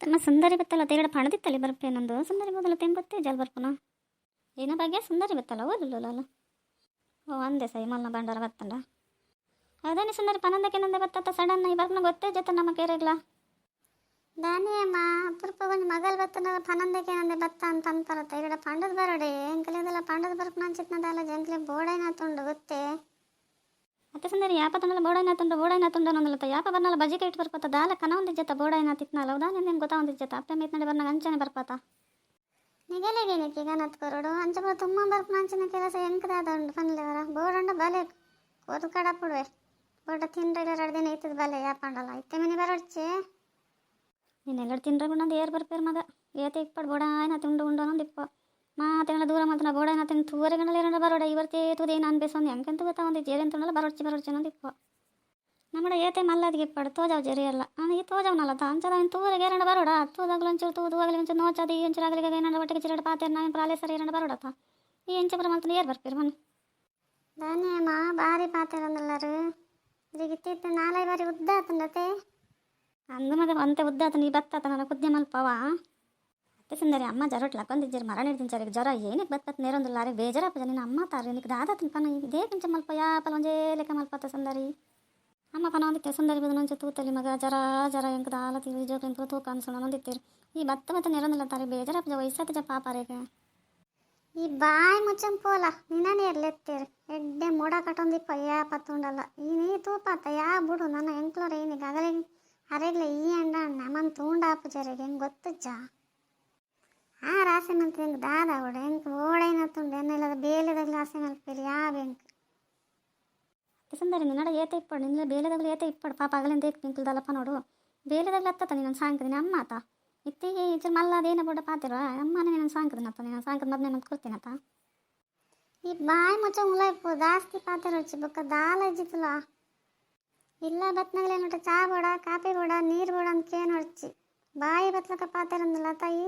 ತಮ್ಮ ಸುಂದರಿ ಬತ್ತಲ್ಲ ತೇಗಡ ಪಣದಿತ್ತಲ್ಲಿ ಬರ್ಪೆ ನಂದು ಸುಂದರಿ ಬದಲು ತೆಂಗೊತ್ತೇ ಜಲ್ ಬರ್ಪುನ ಏನ ಬಗ್ಗೆ ಸುಂದರಿ ಬತ್ತಲ್ಲ ಓದಿಲ್ಲ ಓ ಅಂದೆ ಸೈ ಮಲ್ನ ಬಂಡಾರ ಬತ್ತಂಡ ಅದೇನಿ ಸುಂದರಿ ಪನಂದಕ್ಕೆ ನಂದೆ ಬತ್ತತ್ತ ಸಡನ್ ಈ ಬರ್ನ ಗೊತ್ತೇ ಜೊತೆ ನಮ್ಮ ಕೇರೆಗ್ಲ ದಾನಿ ಅಮ್ಮ ಅಪರೂಪ ಒಂದು ಮಗಲ್ ಬತ್ತನ ಪನಂದಕ್ಕೆ ನಂದೆ ಬತ್ತ ಅಂತ ಅಂತಾರತ್ತ ಈಗಡೆ ಪಂಡದ ಬರೋಡೆ ಎಂಕಲೆದೆಲ್ಲ ಪಂಡದ ಬರ್ಪನ ಅಂಚಿತ್ನದಲ್ಲ ಜಂಕ್ಲೆ ಬೋಡೈನಾತುಂಡು ಗೊತ್ತೇ ಮತ್ತೆ ಸುಂದರಿ ಯಾಪ ತಂಡಲ್ಲ ಬೋಡೈನಾತುಂಡ ನಂದಲತ್ತ ಯಾಪ ಬರ್ನಲ್ಲ ಬಜಿಗೆ ಇಟ್ಟು ಬರ್ಪತ್ತ ದಾಲ ಕನ ಒಂದಿಜ್ಜತ್ತ ಬೋಡೈನಾತಿತ್ನಲ್ಲ ಹೌದಾ ನಿಂದೇನು ಗೊತ್ತಾ ಒಂದಿಜ್ಜತ್ತ ಅಪ್ಪೆ ಮೇತ್ನಡೆ ಬರ್ನಾಗ ಅಂಚನೆ ಬರ್ಪತ್ತ ನಿಗಲೆಗೇನಕ್ಕೆ ಗನತ್ ಕೊರಡು ಅಂಚಪುರ ತುಂಬ ಬರ್ಪನ ಅಂಚಿನ ಕೆಲಸ ಎಂಕದಾದ ಉಂಡು ಪನ್ಲೆವರ ಬೋಡಂಡ ಬಲೆ ಕೋದು ಕಡಪುಡುವೆ ಬೋಡ ತಿಂಡ್ರೆ 2 ದಿನ ಇತ್ತದ ಬಲೆ ಯಾಪಂಡಲ್ಲ ಇತ್ತೆ ಮಿನಿ ಬರೋಡ್ಚೆ ನೀನೆಲ್ಲರೂ ತಿಂಡ್ರೆ ಬಿಡೊಂದು ಏರ್ ಬರ್ಪೇರು ಮಗ ಏತೆ ಇಪ್ಪಡು ಬೋಡಾಯ್ನಾತಿ ಉಂಡು ಅನ್ನೊಂದು ಇಪ್ಪ ಮಾತೆಲ್ಲ ದೂರ ಮಾತನ ಬೋಡಾಯ್ನಾತಿ ತೂವರೆಗಣಲ್ಲ ಏನಾರ ಬರೋಡ ಇವತ್ತೇ ತೂದೇ ನಾನು ಬೇಸೊಂದು ಎಂಕೆಂತ ಗೊತ್ತಾ ಒಂದು ಜೇರೆಂತುಂಡಲ್ಲ ಬರೋಡ್ಚಿ ಅನ್ನೊಂದು ಇಪ್ಪ നമ്മുടെ ಏತೆ ಮಲ್ಲದಿಗೆ ಇಪ್ಪಡು ತೋಜಾವ್ ಜರಿಯಲ್ಲ ನಾನು ಈ ತೋಜಾವ್ನಲ್ಲ ಅಂಚದ ಅವ್ನು ತೂವರೆಗೆ ಏನಾರ ಬರೋಡ ತೂದಾಗ್ಲು ಒಂಚೂರು ತೂದಾಗಲಿ ಒಂಚೂರು ನೋಚದು ಈ ಒಂಚೂರು ಆಗಲಿಗೆ ಏನಾರ ಒಟ್ಟಿಗೆ ಚಿರಡು ಪಾತೇರು ನಾನು ಪ್ರಾಲೆ ಸರಿ ಏನಾರ ಬರೋಡತ್ತ ಈ ಎಂಚಪುರ ಮಲ್ತನ ಏರ್ ಬರ್ಪೇರು ಮನೆ ದಾನಿಯಮ್ಮ ಭಾರಿ ಪಾತೆರಂದಲ್ಲರು ಇದಕ್ಕಿತ್ತಿತ್ತು 4 ಬಾರಿ ಉದ್ದ ಆತಂಡತೆ ಅಂದು ಮಗ ಅಂತೆ ಉದ್ದಾತ ನೀ ಬತ್ತಾತ ನನ್ನ ಕುದ್ದೆ ಮಲ್ಪವ ಅತ್ತೆ ಸುಂದರಿ ಅಮ್ಮ ಜರೊಟ್ಲ ಕೊಂದಿಜ್ಜರು ಮರ ಹಿಡ್ದಿಂಚಾರಿಗೆ ಜ್ವರ ಏನಕ್ಕೆ ಬತ್ತತ್ ನೇರೊಂದಿಲ್ಲ ಅರೆ ಬೇಜಾರಪ್ಪ ನಿನ್ನ ಅಮ್ಮ ತಾರಿ ನಿಕ್ಕೆ ದಾದಾತನ ಪನ ಇದೇ ಕಿಂಚ ಮಲ್ಪ ಯಾಪಲ್ ಒಂಜೇ ಲೆಕ್ಕ ಮಲ್ಪತ್ತ ಸುಂದರಿ ಅಮ್ಮ ಪನ ಒಂದಿತ್ತೆ ಸುಂದರಿ ಬದನೊಂಚೆ ತೂತಲಿ ಮಗ ಜರ ಎಂಕ ದಾಲತಿ ಜೋಕ್ಲಿಂತ ತೂಕ ಅನ್ಸೋಣ ಒಂದಿತ್ತೀರಿ ಈ ಬತ್ತ ನೇರೊಂದಿಲ್ಲ ತಾರೆ ಬೇಜಾರಪ್ಪ ವಯಸ್ಸತ್ತ ಪಾಪಾರೇಗೆ ಈ ಬಾಯಿ ಮುಚ್ಚಂ ಪೋಲ ನಿನ್ನನೇ ಇರ್ಲೆತ್ತೇರಿ ಎಡ್ಡೆ ಮೋಡ ಕಟ್ಟೊಂದಿಪ್ಪ ಯಾಪತ್ತುಂಡಲ್ಲ ಈ ನೀ ತೂಪಾತ ಯಾ ಬಿಡು ನನ್ನ ಎಂಕ್ಲೋರ ಏನಿಗೆ ಆಗಲೇ ಅರೆಗ್ಲೆ ಈ ಅಂಡ ನಮ್ಮನ್ ತೂಂಡಾಪು ಜರಿಗೆ ಹೆಂಗೆ ಗೊತ್ತಜ್ಜ ಆ ರಾಸೆ ಮಲ್ತ ಹೆಂಗೆ ದಾದ ಅವಡು ಹೆಂಗೆ ಓಡೈನ ತುಂಡು ಎನ್ನೆಲ್ಲದ ಬೇಲೆದಾಗಲಿ ರಾಸೆ ಮಲ್ಪೇಲಿ ಯಾವ ಹೆಂಗೆ ಸುಂದರಿ ನಿನ್ನಡ ಏತೆ ಇಪ್ಪಡು ನಿನ್ನ ಬೇಲೆದಾಗಲಿ ಏತೆ ಇಪ್ಪಡು ಪಾಪ ಆಗಲಿಂದ ಏಕೆ ನಿಂಕಲ್ದಲ್ಲಪ್ಪ ನೋಡು ಬೇಲೆದಾಗಲಿ ಹತ್ತತ್ತ ನೀನು ಸಾಂಕದಿನಿ ಅಮ್ಮ ಆತ ಇತ್ತಿಗೆ ಈಚೆ ಮಲ್ಲ ಅದೇನ ಬೋಡ ಪಾತಿರ ಅಮ್ಮನೇ ನೀನು ಸಾಂಕದಿನತ್ತ ನೀನು ಸಾಂಕದ ಮದ್ನೆ ಮತ್ತೆ ಕೊಡ್ತೀನತ್ತ ಈ ಬಾಯಿ ಮುಚ್ಚ ಮುಲ ಇಪ್ಪು ಜಾಸ್ತಿ ಪಾತಿರ వచ్చి ಬೊಕ್ಕ ದಾಲ ಇಜ್ಜಿತ್ತಲ್ಲ ಇಲ್ಲ ಬತ್ನಾಗಲೇ ನೋಟ ಚಾ ಬೋಡ ಕಾಫಿ ಬೋಡ ನೀರು ಬೋಡ ಅಂತ ಕೇನು ಹೊಡ್ಚಿ ಬಾಯಿ ಬತ್ಲಕ ಪಾತಿರಂದಿಲ್ಲ ತಾಯಿ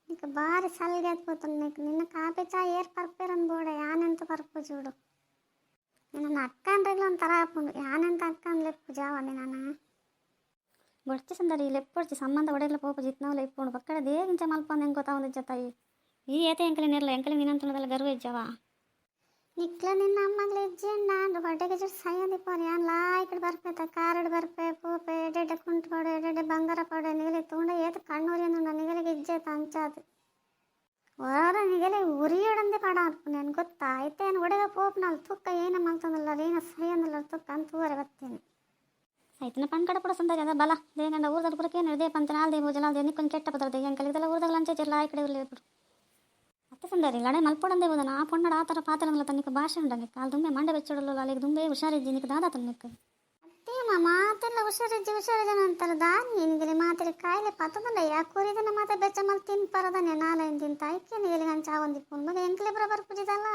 నీకు ಭಾರಿ ಸಲ್ಗೆ ಹತ್ಕೋತಾನೆ నీకు ನಿನ್ನ ಕಾಫಿ ಚಾ ಏರ್ ಪರ್ಪೇರಂದು ಬೋಡ ಯಾನೆಂತ ಪರ್ಪು చూడు ನನ್ನ ಅಕ್ಕ ಅಂದ್ರೆಗ್ಲ ಒಂಥರ ಹಾಕೊಂಡು ಯಾನೆಂತ ಅಕ್ಕ ಅಂದ್ಲೆಪ್ಪು ಜಾವನೆ ನಾನು ಬೊಡ್ಚಿ ಸುಂದರಿ ಲೆಪ್ಪೊಡ್ಚಿ ಸಂಬಂಧ ಒಡೆಗ್ಲ ಪೋಪು ಜಿತ್ನವಲ್ಲ ಇಪ್ಪುಂಡು ಪಕ್ಕಡ ದೇಗಿಂಚ ಮಲ್ಪಂದು ಹೆಂಗೆ ಗೊತ್ತಾ ಒಂದಿಜ್ಜ ತಾಯಿ ಈ ಏತೆ ಎಂಕಲಿನಿರಲ್ಲ ಎಂಕಲಿ ನೀನಂತುಣದಲ್ಲ ಗರ್ವ ಇಜ್ಜವ ನಿಕ್ಲ ನಿನ್ನ ಅಮ್ಮಗ್ಲ ಇಜ್ಜಿಂಡ ಅಂಡು ಹೊಟ್ಟೆಗೆ ಜುಟ್ಟು ಸೈಯದಿ ಪೋರಿ ಯಾನ್ ಲಾ ಇಕಡೆ ಬರ್ಪೇತ ಕಾರಡು ಬರ್ಪೆ ಪೋಪೆ ಎಡೆಡೆ ಕುಂಟು ಪೋಡೆ ಎಡೆಡೆ ಬಂಗಾರ ಪೋಡೆ ನಿಗಲಿ ತೂಂಡ ಏತು ಕಣ್ಣೂರಿ ಅಂದುಂಡ ನಿಗಲಿಗೆ ಇಜ್ಜೇತ ಅಂಚಾದು ಹೊರ ನಿಗಲಿ ಉರಿಯೋಡಂದೆ ಪಡ ಅನ್ಪು ನಾನು ಗೊತ್ತಾ ಐತೆ ಏನು ಒಡೆಗ ಪೋಪ್ನಲ್ಲಿ ತುಕ್ಕ ಏನ ಮಲ್ತಂದಲ್ಲ ಏನ ಸೈಯಂದಲ್ಲ ತುಕ್ಕ ಅಂತ ತೂವರೆ ಬರ್ತೀನಿ ಆಯ್ತು ಪಣ್ ಕಡೆ ಪಡ ಸುಂದರಿ ಅದ ಬಲ ದೇಗಂಡ ಊರ್ದಾಗ ಪುರಕ್ಕೆ ಏನು ದೇ ಪಂತ ನಾಲ್ದೇ ಭೋಜನ ಅಲ್ದೇ ನಿಕ್ಕೊಂಡು ಕೆಟ್ಟ ಪದ್ರದೆ ಹೆಂಗೆ ಕಲಿದಲ್ಲ ಊರ್ದಾಗ ಲಂಚೆ ಚೆಲ್ಲ ಆ ಕಡೆ ಉರ್ಲಿ ಬಿಡು ಅತ್ತೆ ಸುಂದರಿ ಲಡೆ ಮಲ್ಪೊಡಂದೇ ಹೋದನ ಆ ಪೊಣ್ಣಡ ಆ ಥರ ಪಾತ್ರನಲ್ಲ ತನಿಕ ಭಾಷೆ ಉಂಡಂಗೆ ಕಾಲು ದುಂಬೆ ಮಂಡೆ ಬೆಚ್ಚಡಲ್ಲ ಅಲ್ಲಿಗೆ ದುಂಬೆ ಹುಷಾರಿದ್ದಿ ನಿಕ್ಕೆ ದಾದ ತನ್ನಕ್ಕೆ ಅತ್ತೇಮ್ಮ ಮಾತೆಲ್ಲ ಹುಷಾರಿಜ್ಜನ ಅಂತಾರೆ ದಾನಿ ನಿಗಲಿ ಮಾತೆಲ್ಲ ಕಾಯಿಲೆ ಪತ್ತದಲ್ಲ ಯಾಕೆ ಕೂರಿದನ ಮಾತೆ ಬೆಚ್ಚ ಮಲ್ ತಿನ್ ಪರದನೆ ನಾಲೆನ್ ತಿಂತ ಐಕೆ ನಿಗಲಿ ಹಂಚ ಒಂದಿಪ್ಪು ಮಗ ಎಂಕ್ಲೆ ಬರ ಬರ್ಪುಜಿದಲ್ಲ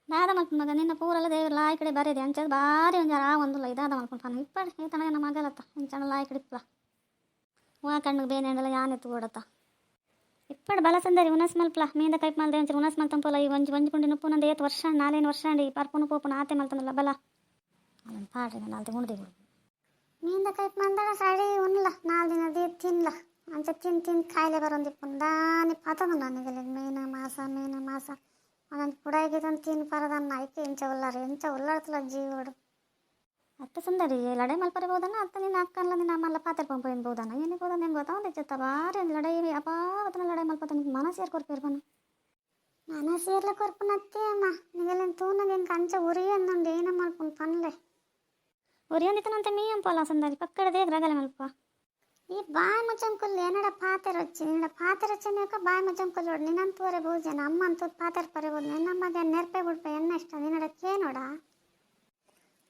ದಾದ ಮಲ್ಪು ಮಗ ನಿನ್ನ ಪೂರಲ್ಲ ದೇವ್ರಲ್ಲ ಆ ಕಡೆ ಬರೇದೆ ಅಂಚದು ಭಾರಿ ಒಂದು ಜರ ಒಂದಿಲ್ಲ ಇದಾದ ಮಲ್ಪು ಪಾನ ಇಪ್ಪಡು ಈ ತನ ನಮ್ಮ ಮಗಲತ್ತ ಇಂಚಣಲ್ಲ ಆ ಕಡೆ ಇಪ್ಪಲ ಹೂವ ಕಣ್ಣಿಗೆ ಬೇನೆ ಅಂಡಲ್ಲ ಯಾನೆತ್ತು ಓಡತ್ತ ಇಪ್ಪಡು ಬಲ ಸುಂದರಿ ಉನಸ್ ಮಲ್ಪಲ ಮೀಂದ ಕೈಪ್ ಮಲ್ದೆ ಒಂಚೂರು ಉನಸ್ ಮಲ್ತಂಪೋಲ ಈ ಒಂಜುಂಡಿ ನುಪ್ಪು ನಂದು 8 ವರ್ಷ 4 ವರ್ಷ ಅಂಡಿ ಪರ್ಪುನು ಪೋಪುನ ಆತೆ ಮಲ್ತಂದಲ್ಲ ಬಲ ಅದನ್ನು ಪಾಡ್ರಿ ನಾನು ಅಲ್ತೆ ಉಣ್ದೆ ಬಿಡು ಮೀಂದ ಕೈಪ್ ಮಂದಳ ಸಡಿ ಉಣ್ಲ 4 ದಿನ ತಿನ್ಲ ಅಂಚ ತಿನ್ ಕಾಯಿಲೆ ಬರೋಂದಿಪ್ಪು ದಾನಿ ಪತದ ನನಗೆ ಮೇನ ಮಾಸ ಒಂದೊಂದು ಪುಡಾಗಿದಂದು ತಿನ್ ಪರದನ್ನ ಐಕೆ ಇಂಚ ಉಲ್ಲಾಡ್ತಲ ಜೀವಡು ಅತ್ತೆ ಸುಂದರಿ ಲಡೆ ಮಲ್ಪರೆ ಬೋದನ ಅತ್ತ ನಿನ್ನ ಅಕ್ಕಲ್ಲ ನಿನ್ನ ಅಮ್ಮಲ್ಲ ಪಾತ್ರೆ ಪಂಪ ಏನು ಬೋದನ ಏನಿಗೆ ಬೋದನ ಹೆಂಗೆ ಗೊತ್ತಾ ಒಂದು ಇಚ್ಚತ್ತ ಭಾರಿ ಒಂದು ಲಡೆ ಅಪಾವತನ ಲಡೆ ಮಲ್ಪತ ನಿಂಗೆ ಮನಸ್ಸು ಸೇರ್ಕೊರ್ಪೇರು ಬನ್ನ ಮನಸ್ಸೇರ್ಲ ಕೊರ್ಪುನತ್ತೆ ಅಮ್ಮ ನಿಗಲೇನು ತೂನಗೆ ಹೆಂಗೆ ಕಂಚ ಉರಿ ಅಂದುಂಡು ಏನ ಮಲ್ಪುನ್ ಪನ್ಲೆ ಉರಿ ಅಂದಿತ್ತನಂತೆ ಮೀ ಅಂಪಲ್ಲ ಸುಂದರಿ ಪಕ್ಕಡ ದೇಗ ರಗಲೆ ಮಲ್ಪ ಈ ಬಾಯಿ ಮುಚ್ಚಂಕುಲ್ ಏನಡ ಪಾತೆರ వచ్చి ನಿನ್ನ ಪಾತೆರ వచ్చాక ಬಾಯಿ ಮುಚ್ಚಂಕುಲ್ ನೋಡು ನಿನ್ನಂತೂವರೆ ಬಹುಜನ ಅಮ್ಮ ಅಂತೂ ಪಾತೆರ ಪರೆಬೋದು ನಿನ್ನಮ್ಮಗೆ ನೆರ್ಪೆ ಬಿಡ್ಪೆ ಎನ್ನ ಇಷ್ಟ ನಿನ್ನಡಕ್ಕೆ ನೋಡ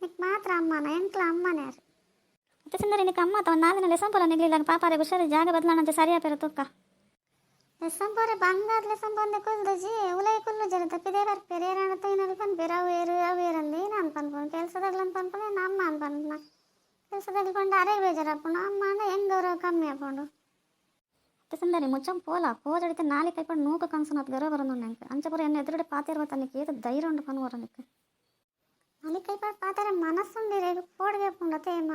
ನಿಕ್ ಮಾತ್ರ ಅಮ್ಮನ ಎಂಕ್ಲ ಅಮ್ಮನ ಯಾರು ಮತ್ತೆ ಸುಂದರಿ ನಿಕ್ಕೆ ಅಮ್ಮ ಅಥವಾ 4 ದಿನ ಲೆಸಂಪುರ ನಿಗಲಿಲ್ಲ ಪಾಪಾರೆ ಹುಷಾರಿ ಜಾಗ ಬದಲಾಣಂತೆ ಸರಿಯಾಪೇರ ತುಕ್ಕ ಲೆಸಂಪುರೆ ಬಂಗಾರ ಲೆಸಂಪೊಂದೆ ಕುಲ್ದಜಿ ಉಲೈ ಕುಲ್ಲು ಜನ ತಪ್ಪಿದೆ ಬರ್ಪೇರು ಏನಾಡತ್ತ ಏನಾದ್ರು ಪನ್ಪೇರು ಅವೇರಂದು ಏನು ಅನ್ಪನ್ಪೋನು ಕೆಲಸದಾಗ್ಲ ಅನ್ಪನ್ಪೋನೆ ನಮ್ಮ ಅನ್ಪನ್ಪನ ಕೆಲಸದಾಗ್ಕೊಂಡು ಅರೆ ಬೇಜಾರಪ್ಪನು ಅಮ್ಮ ಅಂದ್ರೆ ಹೆಂಗೆ ಗೌರವ ಕಮ್ಮಿ ಹಾಕೊಂಡು ಮತ್ತೆ ಸುಂದರಿ ಮುಚ್ಚಂ ಪೋಜಡಿತೆ 4 ಕೈಪಡು ನೂಕು ಕನ್ಸು ನತ್ತು ಗೌರವ ಬರೋದು ನಂಗೆ ಅಂಚಪುರ ಎನ್ನ ಎದುರುಡೆ ಪಾತಿರುವ ತನಕ್ಕೆ ಏದು ಧೈರ್ಯ ಉಂಡು ಪನ್ವರ ನಿಕ್ಕೆ ಅಲ್ಲಿ ಕೈಪಡು ಪಾತಾರೆ ಮನಸ್ಸುಂಡಿರೆ ಪೋಡ್ಗೆ ಪುಂಡತೇಮ್ಮ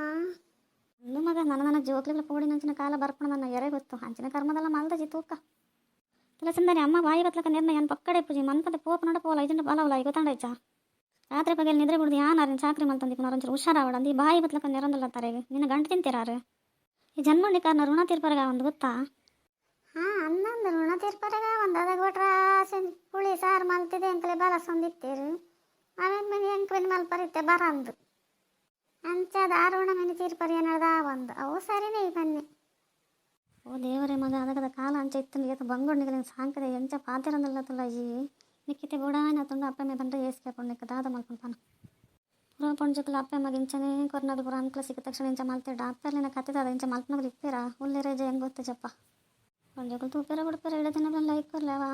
ಒಂದು ಮಗ ನನ್ನ ಜೋಕ್ಲಿಗಳ ಪೋಡಿನಂಚಿನ ಕಾಲ ಬರ್ಪಣ ನನ್ನ ಎರೆ ಗೊತ್ತು ಅಂಚಿನ ಕರ್ಮದಲ್ಲ ಮಾಲ್ದಜಿ ತೂಕ ಕೆಲಸಂದಾನೆ ಅಮ್ಮ ಬಾಯಿ ಬತ್ಲಕ ನಿರ್ಣ ಏನು ಪಕ್ಕಡೆ ಪೂಜಿ ಮನ್ಪದ ಪೋಪ ನೋಡ ಪೋಲ ಇದನ್ನ ಬಲವಲ್ಲ ಈಗ ತಂಡೈಚಾ ರಾತ್ರಿ ಪಗಲ್ ನಿದ್ರೆ ಬಿಡ್ದು ಯಾರು ಚಾಕ್ರಿ ಮಲ್ತಂದಿಪ್ಪ ಒಂಚೂರು ಹುಷಾರಾವಡಂದು ಈ ಬಾಯಿ ಬತ್ಲಕ ನೆರಂದಲ್ಲ ತರೆಗೆ ನಿನ್ನ ಗಂಟು ತಿಂತೀರಾರು ಈ ಜನ್ಮಂಡಿ ಕಾರಣ ಋಣ ತೀರ್ಪರಗ ಒಂದು ಗೊತ್ತಾ ಹಾಂ ಅನ್ನಂದು ಋಣ ತೀರ್ಪರೆಗ ಒಂದು ಅದಾಗ ಕೊಟ್ರ ಪುಳಿ ಸಾರು ಮಲ್ತಿದೆ ಅಂಕಲೆ ಬಾಲ ಸಂದಿತ್ತೇರು ಆಮೇಲೆ ಮನೆ ಅಂಕಲ್ ಮಲ್ಪರಿತ್ತೆ ಬರಂದು ಅಂಚದ ಆ ಋಣ ಮನೆ ತೀರ್ಪರಿ ಏನದ ಒಂದು ಅವು ಸರಿನೇ ಈ ಬನ್ನಿ ಓ ದೇವರೇ ಮಗ ಅದಕ್ಕದ ಕಾಲ ಅಂಚ ಇತ್ತು ಏತ ಬಂಗೊಂಡಿಗೆ ಸಾಂಕದೆ ಎಂಚ ಪಾತಿರಂದಲ್ಲ ತುಲ್ಲ ಈ ನಿಕ್ಕಿತೆ ಬುಡಾನ ತುಂಡು ಅಪ್ಪಮ್ಮೆ ಬಂದರೆ ಏಸ್ಕೊಂಡು ನಿಕ್ಕ ದಾದ ಮಲ್ಕೊಂಡ್ಪಾನ ಪುರ ಪೊಂಜಕ್ಕಲ ಅಪ್ಪಮ್ಮಗ ಇಂಚನೇ ಕೊರ್ನದು ಪುರ ಅಂಕಲ ಸಿಕ್ಕ ತಕ್ಷಣ ಇಂಚ ಮಲ್ತಿಡ್ಡ ಅಪ್ಪರ್ಲಿನ ಕತ್ತಿದ ಇಂಚ ಮಲ್ಪನಗಳು ಇಪ್ಪೇರ ಉಳ್ಳೆ ರೇಜೆ ಹೆಂಗೆ ಗೊತ್ತೆ ಚಪ್ಪ ಪೊಂಜಕ್ಕಲು ತೂಪೇರ ಬಿಡ್ಪೇರ ಇಡ ದಿನ ಲೈಕ್ ಕೊರ್ಲೇವಾ